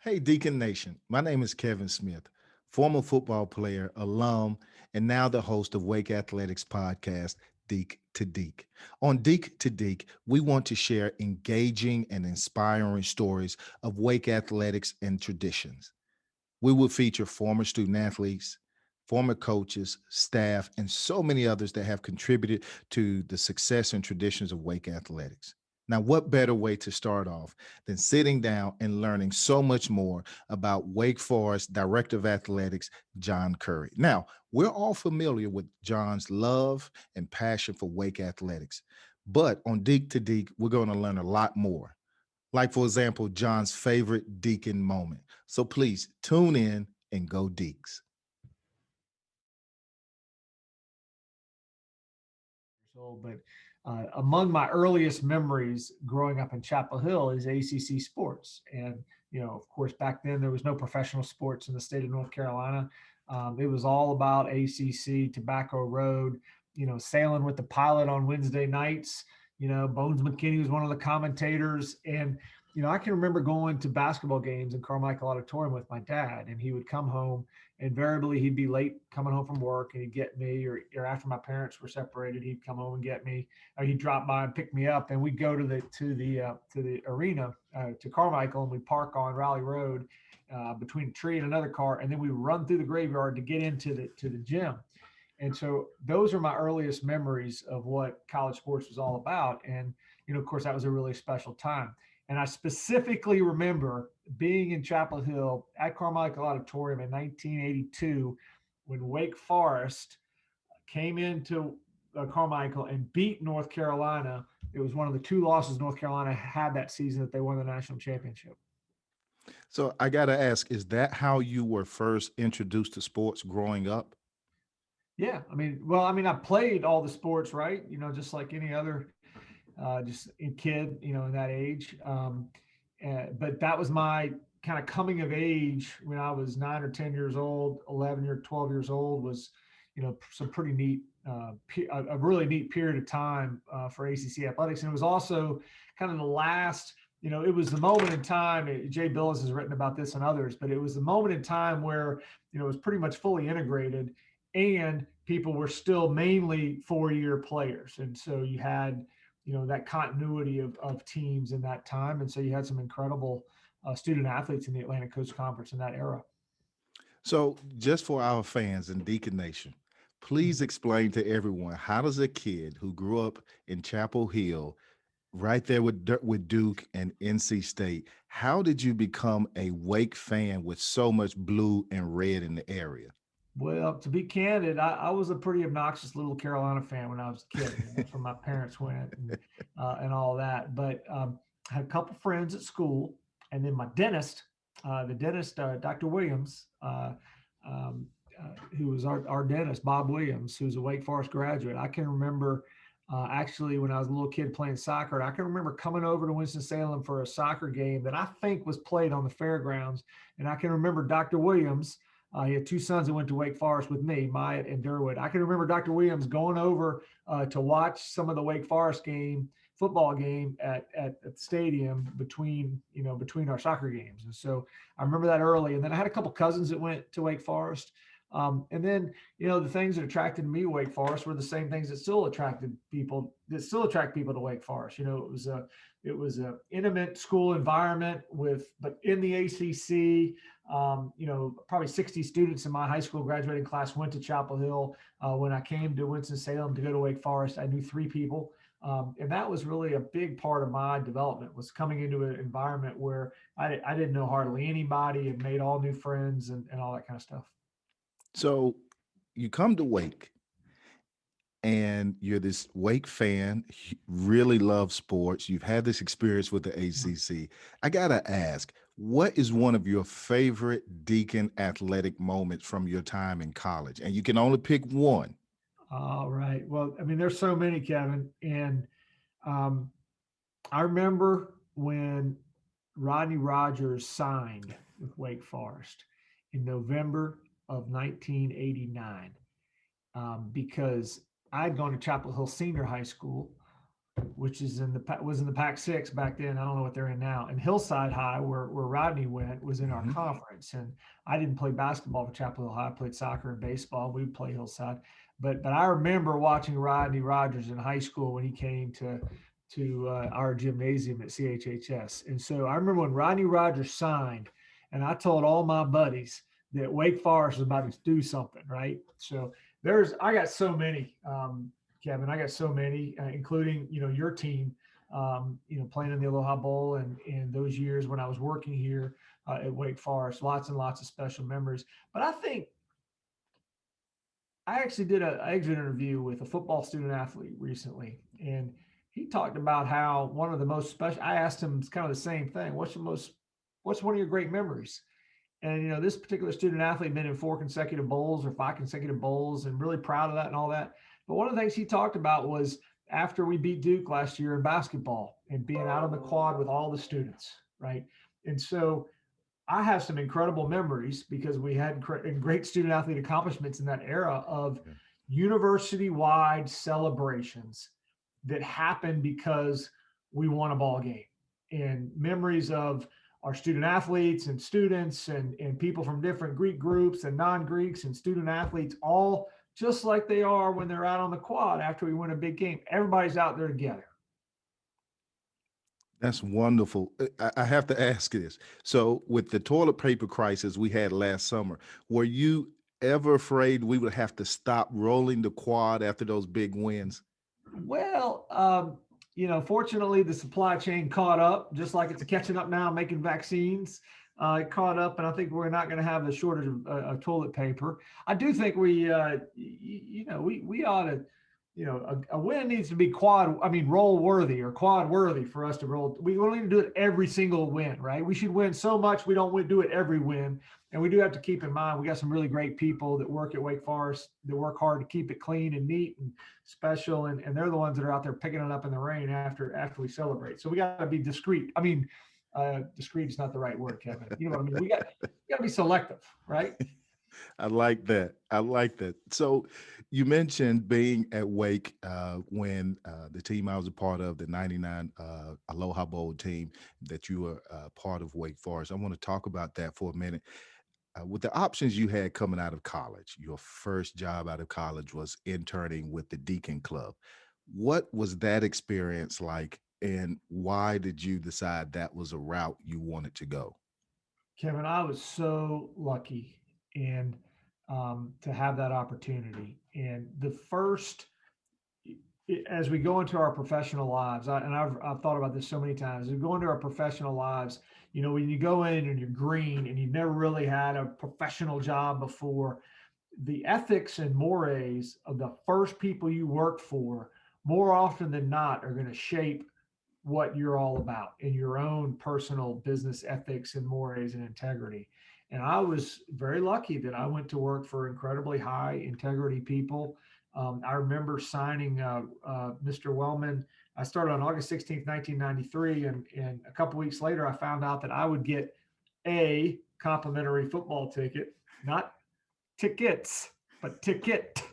Hey, Deacon Nation. My name is Kevin Smith, former football player, alum, and now the host of Wake Athletics podcast, Deac2Deac. On Deac2Deac, we want to share engaging and inspiring stories of Wake athletics and traditions. We will feature former student athletes, former coaches, staff, and so many others that have contributed to the success and traditions of Wake athletics. Now, what better way to start off than sitting down and learning so much more about Wake Forest Director of Athletics, John Currie? Now, we're all familiar with John's love and passion for Wake athletics, but on Deac2Deac, we're going to learn a lot more. Like, for example, John's favorite Deacon moment. So please tune in and go Deeks. Old, but among my earliest memories growing up in Chapel Hill is ACC sports. And, of course, back then there was no professional sports in the state of North Carolina. It was all about ACC, Tobacco Road, sailing with the pilot on Wednesday nights. Bones McKinney was one of the commentators. And, I can remember going to basketball games in Carmichael Auditorium with my dad, and he would come home. Invariably, he'd be late coming home from work, and he'd get me, or after my parents were separated, he'd come home and get me, or he'd drop by and pick me up, and we'd go to the arena, to Carmichael, and we park on Raleigh Road, between a tree and another car, and then we run through the graveyard to get into the gym. And so those are my earliest memories of what college sports was all about. And, of course, that was a really special time. And I specifically remember being in Chapel Hill at Carmichael Auditorium in 1982 when Wake Forest came into Carmichael and beat North Carolina. It was one of the two losses North Carolina had that season that they won the national championship. So I got to ask, is that how you were first introduced to sports growing up? Yeah, I played all the sports, right? Just like any other, just a kid, in that age. But that was my kind of coming of age when I was 9 or 10 years old, 11 or 12 years old was, some pretty neat, a really neat period of time for ACC athletics. And it was also kind of the last, it was the moment in time. Jay Billis has written about this and others, but it was the moment in time where, it was pretty much fully integrated and people were still mainly 4-year players. And so you had, that continuity of teams in that time. And so you had some incredible student athletes in the Atlantic Coast Conference in that era. So, just for our fans in Deacon Nation, please explain to everyone, how does a kid who grew up in Chapel Hill, right there with Duke and NC State, how did you become a Wake fan with so much blue and red in the area? Well, to be candid, I was a pretty obnoxious little Carolina fan when I was a kid. And that's where my parents went and all that. But I had a couple friends at school, and then my dentist, Dr. Williams, who was our dentist, Bob Williams, who's a Wake Forest graduate. I can remember actually when I was a little kid playing soccer, and I can remember coming over to Winston-Salem for a soccer game that I think was played on the fairgrounds. And I can remember Dr. Williams. He had two sons that went to Wake Forest with me, Myatt and Durwood. I can remember Dr. Williams going over to watch some of the Wake Forest football game at the stadium between our soccer games. And so I remember that early. And then I had a couple cousins that went to Wake Forest. And then, the things that attracted me to Wake Forest were the same things that still attract people to Wake Forest. It was a intimate school environment but in the ACC, probably 60 students in my high school graduating class went to Chapel Hill. When I came to Winston-Salem to go to Wake Forest, I knew 3 people. And that was really a big part of my development, was coming into an environment where I didn't know hardly anybody and made all new friends and all that kind of stuff. So, you come to Wake and you're this Wake fan, really love sports. You've had this experience with the ACC. I got to ask, what is one of your favorite Deacon athletic moments from your time in college? And you can only pick one. All right. Well, there's so many, Kevin. And um, I remember when Rodney Rogers signed with Wake Forest in November of 1989, because I'd gone to Chapel Hill Senior High School, which is was in the Pac-6 back then. I don't know what they're in now. And Hillside High, where Rodney went, was in our Hmm. conference. And I didn't play basketball for Chapel Hill High. I played soccer and baseball. We would play Hillside, but I remember watching Rodney Rogers in high school when he came to our gymnasium at CHHS. And so I remember when Rodney Rogers signed, and I told all my buddies that Wake Forest was about to do something, right? So I got so many. Kevin. I got so many, including your team. Playing in the Aloha Bowl and those years when I was working here at Wake Forest, lots and lots of special memories. But I think I actually did an exit interview with a football student athlete recently, and he talked about how one of the most special. I asked him kind of the same thing. What's one of your great memories? And this particular student athlete been in 4 consecutive bowls or 5 consecutive bowls, and really proud of that and all that. But one of the things he talked about was after we beat Duke last year in basketball and being out on the quad with all the students, right? And so I have some incredible memories because we had great student athlete accomplishments in that era of Yeah. university wide celebrations that happened because we won a ball game, and memories of our student athletes and students and people from different Greek groups and non-Greeks and student athletes, all just like they are when they're out on the quad after we win a big game. Everybody's out there together. That's wonderful. I have to ask this. So, with the toilet paper crisis we had last summer, were you ever afraid we would have to stop rolling the quad after those big wins? Well, fortunately, the supply chain caught up, just like it's catching up now, making vaccines. It caught up, and I think we're not going to have a shortage of toilet paper. I do think we ought to, a win needs to be roll worthy or quad worthy for us to roll. We don't need to do it every single win, right? We should win so much we don't do it every win. And we do have to keep in mind we got some really great people that work at Wake Forest that work hard to keep it clean and neat and special, and they're the ones that are out there picking it up in the rain after we celebrate. So we got to be discreet. Discreet is not the right word, Kevin. You know what I mean? We got to be selective, right? I like that. I like that. So, you mentioned being at Wake when the team I was a part of, the '99 Aloha Bowl team, that you were part of Wake Forest. I want to talk about that for a minute. With the options you had coming out of college, your first job out of college was interning with the Deacon Club. What was that experience like, and why did you decide that was a route you wanted to go? Kevin, I was so lucky and to have that opportunity. And the first as we go into our professional lives, I've thought about this so many times. As we go into our professional lives, when you go in and you're green and you've never really had a professional job before, the ethics and mores of the first people you work for, more often than not, are going to shape what you're all about in your own personal business ethics and mores and integrity. And I was very lucky that I went to work for incredibly high integrity people. I remember signing Mr. Wellman. I started on August 16th, 1993, and a couple weeks later, I found out that I would get a complimentary football ticket, not tickets, but ticket.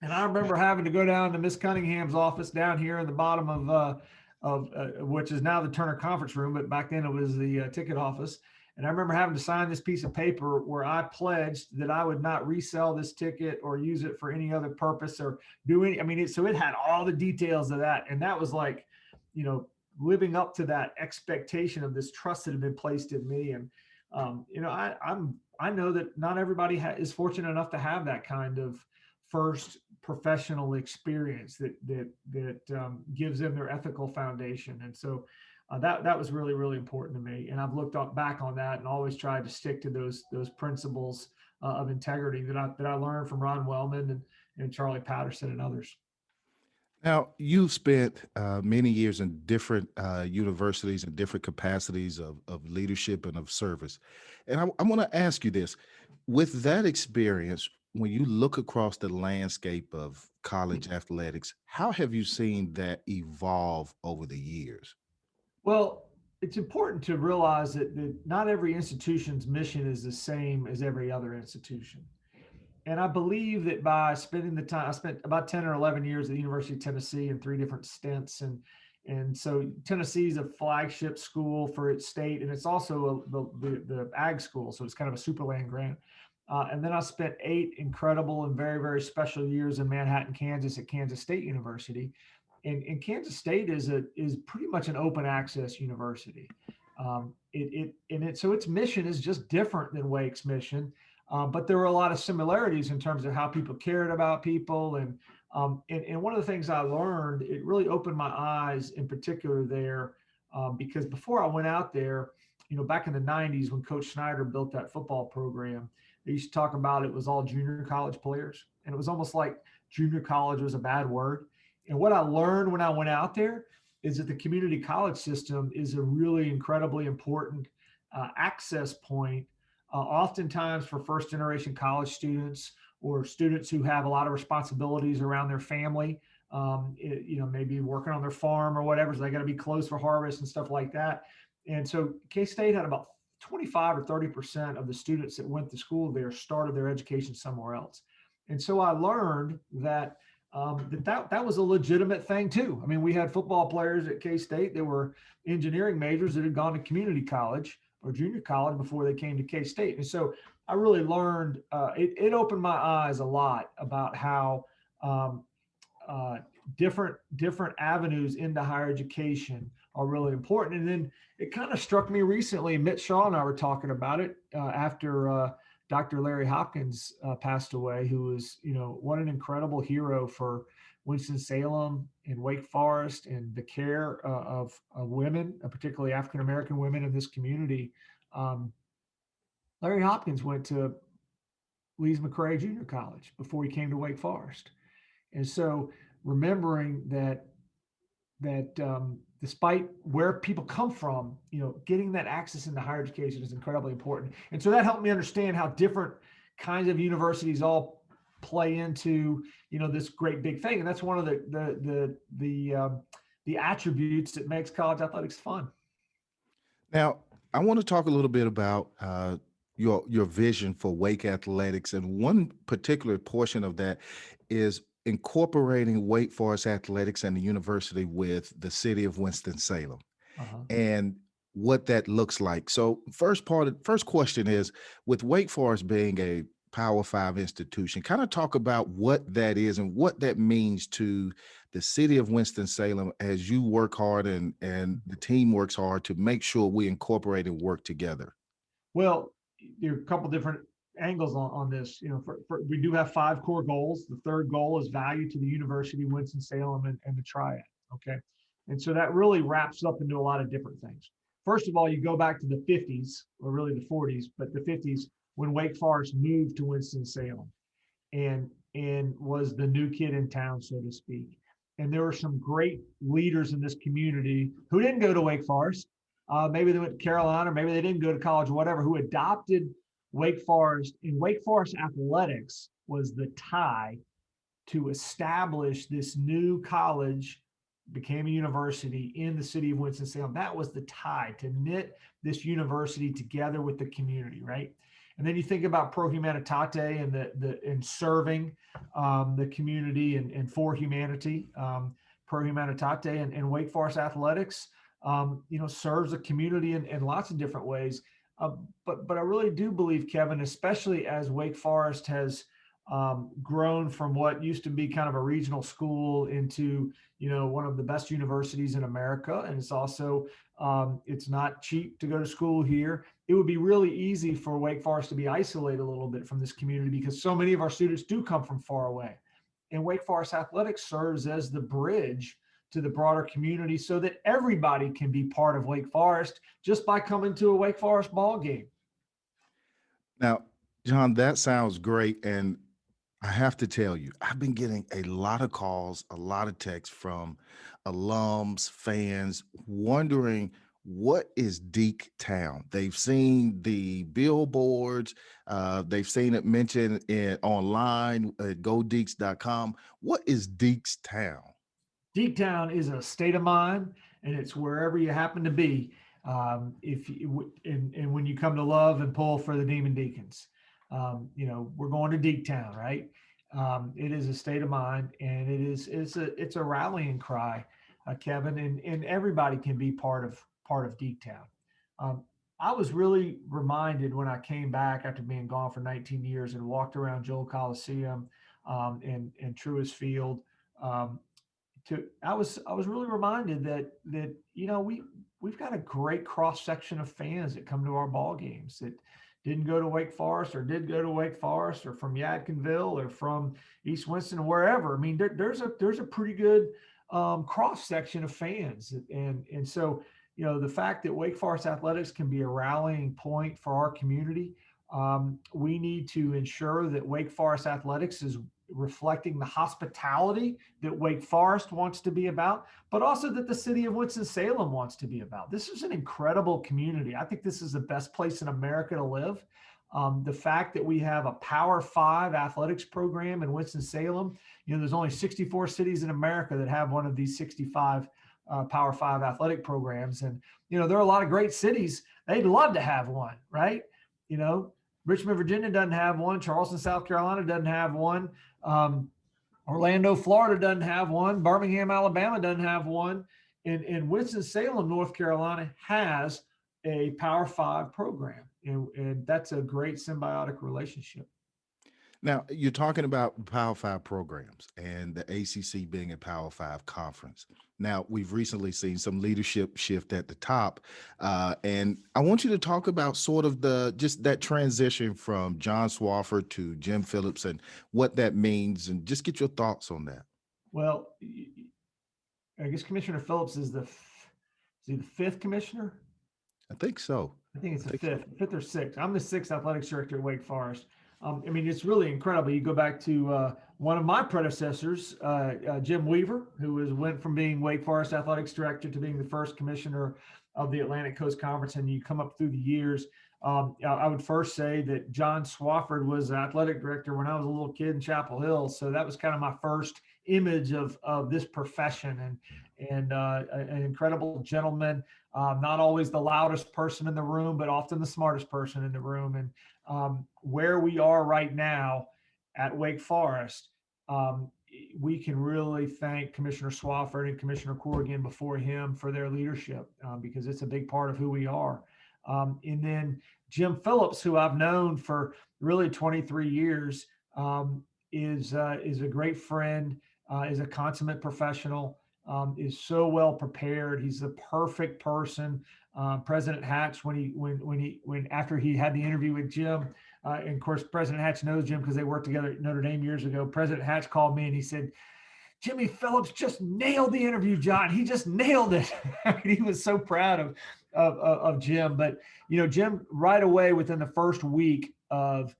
And I remember having to go down to Miss Cunningham's office down here in the bottom of which is now the Turner Conference Room, but back then it was the ticket office. And I remember having to sign this piece of paper where I pledged that I would not resell this ticket or use it for any other purpose or do any. So it had all the details of that, and that was like, you know, living up to that expectation of this trust that had been placed in me. And I know that not everybody is fortunate enough to have that kind of first professional experience that gives them their ethical foundation. And so that was really, really important to me. And I've looked back on that and always tried to stick to those principles of integrity that I learned from Ron Wellman and Charlie Patterson and others. Now, you've spent many years in different universities and different capacities of leadership and of service. And I want to ask you this: with that experience, when you look across the landscape of college athletics, how have you seen that evolve over the years? Well, it's important to realize that not every institution's mission is the same as every other institution. and I believe that by spending the time, I spent about 10 or 11 years at the University of Tennessee in three different stints. And so Tennessee is a flagship school for its state, and it's also the ag school. So it's kind of a super land grant. And then I spent 8 incredible and very, very special years in Manhattan, Kansas at Kansas State University. And Kansas State is pretty much an open access university. So its mission is just different than Wake's mission, but there were a lot of similarities in terms of how people cared about people. And one of the things I learned, it really opened my eyes in particular there, because before I went out there, back in the 90s when Coach Snyder built that football program, they used to talk about it was all junior college players. And it was almost like junior college was a bad word. And what I learned when I went out there is that the community college system is a really incredibly important access point, oftentimes for first generation college students or students who have a lot of responsibilities around their family. Maybe working on their farm or whatever, so they got to be closed for harvest and stuff like that. And so K-State had about 25 or 30% of the students that went to school there started their education somewhere else. And so I learned that that was a legitimate thing too. I mean, we had football players at K-State that were engineering majors that had gone to community college or junior college before they came to K-State. And so I really learned, it opened my eyes a lot about how um, uh, different avenues into higher education are really important. And then it kind of struck me recently, Mitch Shaw and I were talking about it after Dr. Larry Hopkins passed away, who was, what an incredible hero for Winston-Salem and Wake Forest and the care of women, particularly African-American women in this community. Um, Larry Hopkins went to Lees McRae Junior College before he came to Wake Forest. And so remembering that despite where people come from, getting that access into higher education is incredibly important. And so that helped me understand how different kinds of universities all play into, this great big thing. And that's one of the attributes that makes college athletics fun. Now, I want to talk a little bit about your vision for Wake athletics, and one particular portion of that is incorporating Wake Forest athletics and the university with the city of Winston-Salem, Uh-huh. and what that looks like. So, first question is, with Wake Forest being a Power Five institution, kind of talk about what that is and what that means to the city of Winston-Salem as you work hard and the team works hard to make sure we incorporate and work together. Well, there are a couple different angles on this. We do have 5 core goals. The third goal is value to the University of Winston-Salem and the Triad. Okay. And so that really wraps up into a lot of different things. First of all, you go back to the 50s, or really the 40s, but the 50s when Wake Forest moved to Winston-Salem and was the new kid in town, so to speak. And there were some great leaders in this community who didn't go to Wake Forest. Maybe they went to Carolina, or maybe they didn't go to college or whatever, who adopted Wake Forest. And Wake Forest athletics was the tie to establish this new college, became a university in the city of Winston-Salem. That was the tie to knit this university together with the community, right? And then you think about Pro Humanitate and and serving the community and for humanity. Pro Humanitate and Wake Forest athletics, serves a community in lots of different ways. But I really do believe, Kevin, especially as Wake Forest has grown from what used to be kind of a regional school into one of the best universities in America, and it's also it's not cheap to go to school here. It would be really easy for Wake Forest to be isolated a little bit from this community because so many of our students do come from far away, and Wake Forest athletics serves as the bridge to the broader community so that everybody can be part of Wake Forest just by coming to a Wake Forest ball game. Now, John, that sounds great. And I have to tell you, I've been getting a lot of calls, a lot of texts from alums, fans, wondering what is Deke Town. They've seen the billboards, they've seen it mentioned online at godeaks.com. What is Deke's Town? Deaktown is a state of mind, and it's wherever you happen to be. If you, and when you come to love and pull for the Demon Deacons, We're going to Deaktown, right? It is a state of mind, and it's a rallying cry, Kevin, and everybody can be part of Deaktown. Um, I was really reminded when I came back after being gone for 19 years and walked around Joel Coliseum, and Truist Field. Um, I was really reminded that we've got a great cross section of fans that come to our ball games that didn't go to Wake Forest or did go to Wake Forest or from Yadkinville or from East Winston or wherever. I mean, there's a pretty good cross section of fans, and so the fact that Wake Forest athletics can be a rallying point for our community. We need to ensure that Wake Forest athletics is reflecting the hospitality that Wake Forest wants to be about, but also that the city of Winston-Salem wants to be about. This is an incredible community. I think this is the best place in America to live. The fact that we have a Power Five athletics program in Winston-Salem, there's only 64 cities in America that have one of these 65 Power Five athletic programs. And, there are a lot of great cities. They'd love to have one, right? Richmond, Virginia doesn't have one. Charleston, South Carolina doesn't have one. Um, Orlando, Florida doesn't have one. Birmingham, Alabama doesn't have one. And Winston-Salem, North Carolina has a Power Five program. And that's a great symbiotic relationship. Now, you're talking about Power Five programs and the ACC being a Power Five conference. Now, we've recently seen some leadership shift at the top, and I want you to talk about sort of just that transition from John Swafford to Jim Phillips and what that means, and just get your thoughts on that. Well, I guess Commissioner Phillips is he the fifth commissioner? I think so. I think it's I the think so. fifth or sixth. I'm the sixth athletics director at Wake Forest. I mean, it's really incredible. You go back to one of my predecessors, Jim Weaver, went from being Wake Forest athletics director to being the first commissioner of the Atlantic Coast Conference, and you come up through the years. I would first say that John Swafford was athletic director when I was a little kid in Chapel Hill, so that was kind of my first image of this profession, and an incredible gentleman. Not always the loudest person in the room, but often the smartest person in the room. And where we are right now at Wake Forest, um, we can really thank Commissioner Swafford and Commissioner Corrigan before him for their leadership, because it's a big part of who we are. And then Jim Phillips, who I've known for really 23 years, is a great friend, is a consummate professional, is so well prepared. He's the perfect person. President Hatch, when after he had the interview with Jim, and of course President Hatch knows Jim because they worked together at Notre Dame years ago. President Hatch called me and he said, "Jimmy Phillips just nailed the interview, John. He just nailed it." He was so proud of Jim. But Jim right away within the first week um,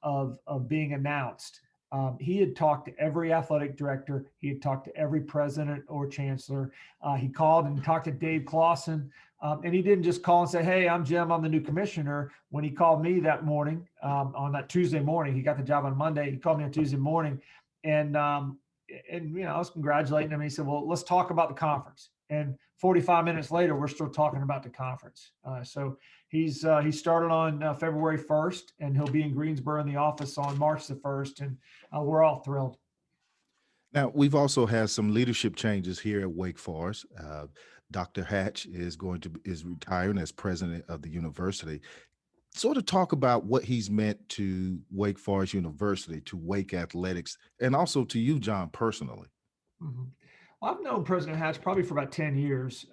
of being announced, he had talked to every athletic director. He had talked to every president or chancellor. He called and talked to Dave Clawson. And he didn't just call and say, "Hey, I'm Jim. I'm the new commissioner." When he called me that morning, on that Tuesday morning, he got the job on Monday. He called me on Tuesday morning, and I was congratulating him. He said, "Well, let's talk about the conference." And 45 minutes later, we're still talking about the conference. So he started on February 1st, and he'll be in Greensboro in the office on March the 1st, and we're all thrilled. Now, we've also had some leadership changes here at Wake Forest. Dr. Hatch is retiring as president of the university. Sort of talk about what he's meant to Wake Forest University, to Wake Athletics, and also to you, John, personally. Mhm. Well, I've known President Hatch probably for about 10 years.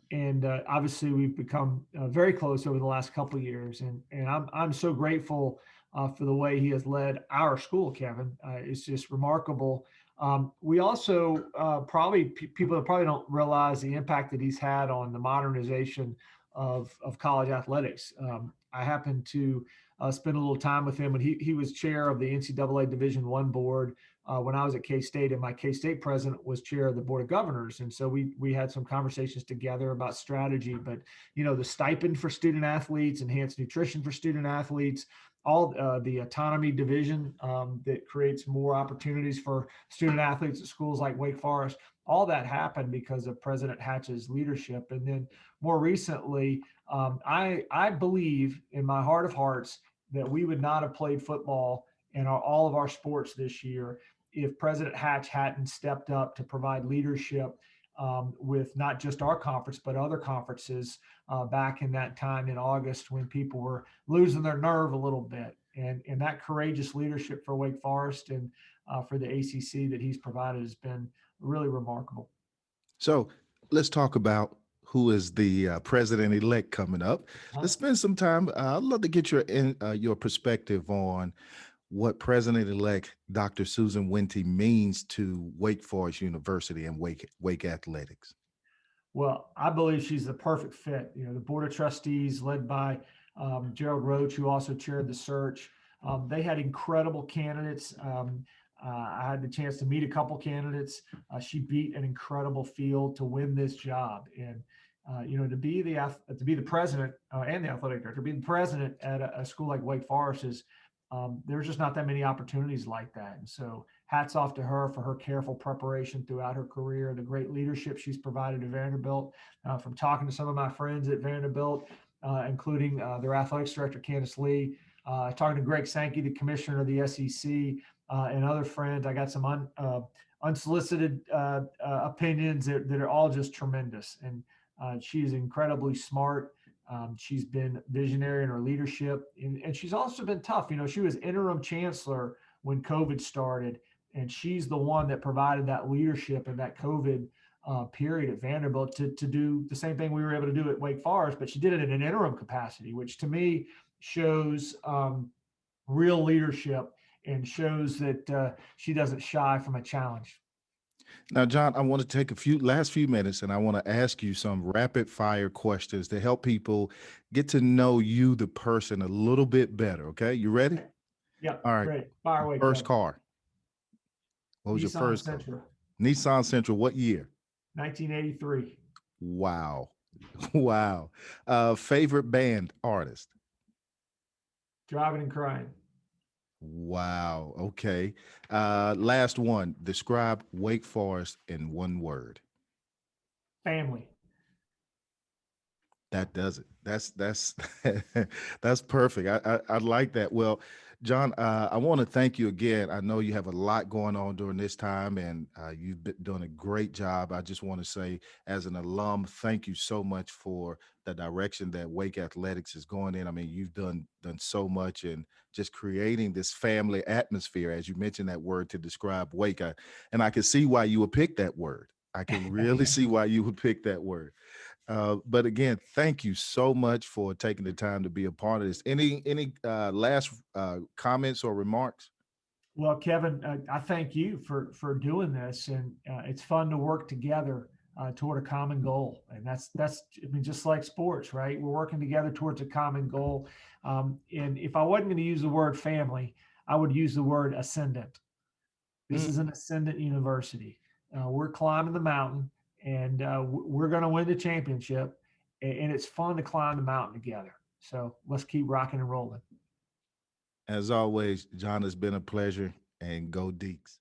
And obviously, we've become very close over the last couple of years. And I'm so grateful for the way he has led our school, Kevin. It's just remarkable. We also people probably don't realize the impact that he's had on the modernization of college athletics. I happened to spend a little time with him when he was chair of the NCAA Division I board when I was at K-State, and my K-State president was chair of the board of governors. And so we had some conversations together about strategy, but the stipend for student athletes, enhanced nutrition for student athletes, all the autonomy division that creates more opportunities for student athletes at schools like Wake Forest, all that happened because of President Hatch's leadership. And then more recently, I believe in my heart of hearts that we would not have played football and all of our sports this year if President Hatch hadn't stepped up to provide leadership with not just our conference, but other conferences back in that time in August when people were losing their nerve a little bit. And that courageous leadership for Wake Forest and for the ACC that he's provided has been really remarkable. So let's talk about who is the president-elect coming up. Let's spend some time. I'd love to get your perspective on what President-elect Dr. Susan Wente means to Wake Forest University and Wake athletics. Well, I believe she's the perfect fit. You know, the board of trustees led by Gerald Roach, who also chaired the search, they had incredible candidates. I had the chance to meet a couple candidates. She beat an incredible field to win this job, and you know, to be the president and the athletic director, be the president at a school like Wake Forest is there's just not that many opportunities like that. And so, hats off to her for her careful preparation throughout her career, the great leadership she's provided to Vanderbilt. From talking to some of my friends at Vanderbilt, including their athletics director Candace Lee, talking to Greg Sankey, the commissioner of the SEC, and other friends. I got some unsolicited opinions that are all just tremendous. And she is incredibly smart. She's been visionary in her leadership, and she's also been tough. You know, she was interim chancellor when COVID started, and she's the one that provided that leadership in that COVID period at Vanderbilt to do the same thing we were able to do at Wake Forest, but she did it in an interim capacity, which to me shows real leadership and shows that she doesn't shy from a challenge. Now, John, I want to take last few minutes and I want to ask you some rapid fire questions to help people get to know you, the person, a little bit better. Okay. You ready? Yep, All right. great. Fire away, First Kevin. car. What was your Nissan first car? Sentra, Nissan Sentra. What year? 1983. Wow. Wow. Favorite band artist? Driving and Crying. Wow. Okay. Last one. Describe Wake Forest in one word. Family. That does it. That's that's perfect. I like that. Well, John, I want to thank you again. I know you have a lot going on during this time, and you've been doing a great job. I just want to say, as an alum, thank you so much for the direction that Wake Athletics is going in. I mean, you've done so much, and just creating this family atmosphere, as you mentioned that word to describe Wake, and I can see why you would pick that word. I can really see why you would pick that word. But again, thank you so much for taking the time to be a part of this. Any last comments or remarks? Well, Kevin, I thank you for doing this, and it's fun to work together toward a common goal. And that's I mean, just like sports, right? We're working together towards a common goal. And if I wasn't going to use the word family, I would use the word ascendant. This Mm. is an ascendant university. We're climbing the mountain, and we're going to win the championship. And it's fun to climb the mountain together. So let's keep rocking and rolling. As always, John, it's been a pleasure, and go Deeks.